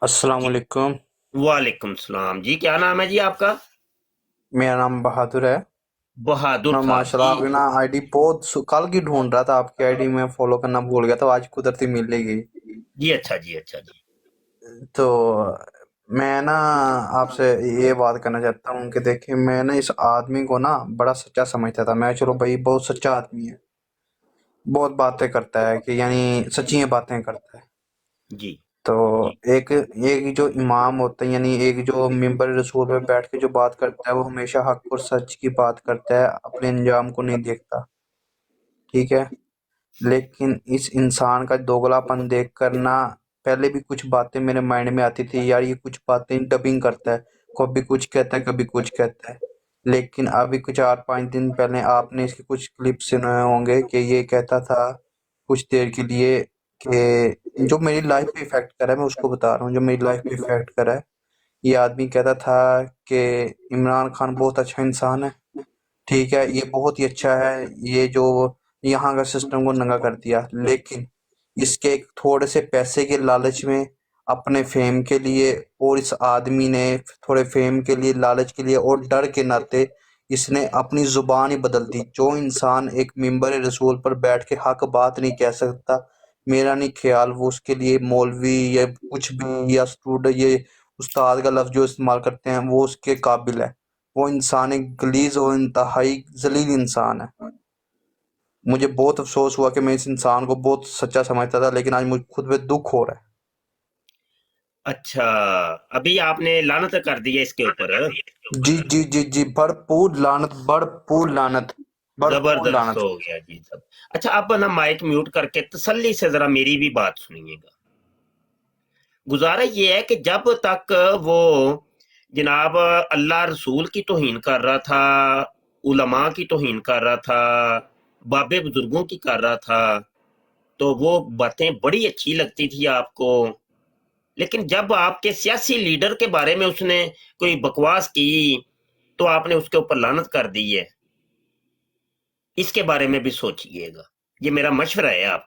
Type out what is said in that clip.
السلام جی علیکم۔ وعلیکم السلام جی، کیا نام ہے جی آپ کا؟ میرا نام بہادر ہے۔ بہادر میں صاحب ماشاء اللہ جی۔ آپ کی نا آئی ڈی بہت کل کی ڈھونڈ رہا تھا، آپ کی آئی ڈی میں فالو کرنا بھول گیا تھا، آج قدرتی مل گئی۔ جی اچھا جی، اچھا جی۔ تو میں نا آپ سے یہ بات کرنا چاہتا ہوں کہ دیکھیں، میں نا اس آدمی کو نا بڑا سچا سمجھتا تھا، میں چلو بھائی بہت سچا آدمی ہے، بہت باتیں کرتا ہے کہ یعنی سچی باتیں کرتا ہے۔ جی تو ایک ایک جو امام ہوتا ہے، یعنی ایک جو ممبر رسول پہ بیٹھ کے جو بات کرتا ہے، وہ ہمیشہ حق اور سچ کی بات کرتا ہے، اپنے انجام کو نہیں دیکھتا، ٹھیک ہے۔ لیکن اس انسان کا دوگلا پن دیکھ کر نا پہلے بھی کچھ باتیں میرے مائنڈ میں آتی تھی، یار یہ کچھ باتیں ڈبنگ کرتا ہے، کبھی کچھ کہتا ہے کبھی کچھ کہتا ہے۔ لیکن ابھی کچھ 4-5 دن پہلے آپ نے اس کے کچھ کلپ سنے ہوں گے کہ یہ کہتا تھا کچھ دیر کے لیے کہ جو میری لائف پہ افیکٹ کرا ہے، میں اس کو بتا رہا ہوں جو میری لائف پہ افیکٹ کرا ہے۔ یہ آدمی کہتا تھا کہ عمران خان بہت اچھا انسان ہے، ٹھیک ہے، یہ بہت ہی اچھا ہے، یہ جو یہاں کا سسٹم کو ننگا کر دیا، لیکن اس کے تھوڑے سے پیسے کے لالچ میں، اپنے فیم کے لیے، اور اس آدمی نے تھوڑے فیم کے لیے، لالچ کے لیے اور ڈر کے ناطے اس نے اپنی زبان ہی بدل دی۔ جو انسان ایک ممبر رسول پر بیٹھ کے حق بات نہیں کہہ سکتا، میرا نہیں خیال وہ اس کے لیے مولوی یا کچھ بھی یا اسٹوڈنٹ یہ استاد کا لفظ جو استعمال کرتے ہیں وہ اس کے قابل ہے۔ وہ انسان ایک غلیظ اور انتہائی ذلیل انسان ہے۔ مجھے بہت افسوس ہوا کہ میں اس انسان کو بہت سچا سمجھتا تھا، لیکن آج مجھے خود پہ دکھ ہو رہا ہے۔ اچھا، ابھی آپ نے لعنت کر دی ہے اس کے اوپر؟ جی جی جی جی، بھرپور لعنت، بھرپور لعنت، بھرپور زبردست لعنت۔ ہو گیا جی سب۔ اچھا، اب نا مائک میوٹ کر کے تسلی سے ذرا میری بھی بات سنیے گا۔ گزارا یہ ہے کہ جب تک وہ جناب اللہ رسول کی توہین کر رہا تھا، علماء کی توہین کر رہا تھا، بابے بزرگوں کی کر رہا تھا، تو وہ باتیں بڑی اچھی لگتی تھی آپ کو۔ لیکن جب آپ کے سیاسی لیڈر کے بارے میں اس نے کوئی بکواس کی تو آپ نے اس کے اوپر لعنت کر دی ہے۔ اس کے بارے میں بھی سوچئے گا، یہ میرا مشورہ ہے آپ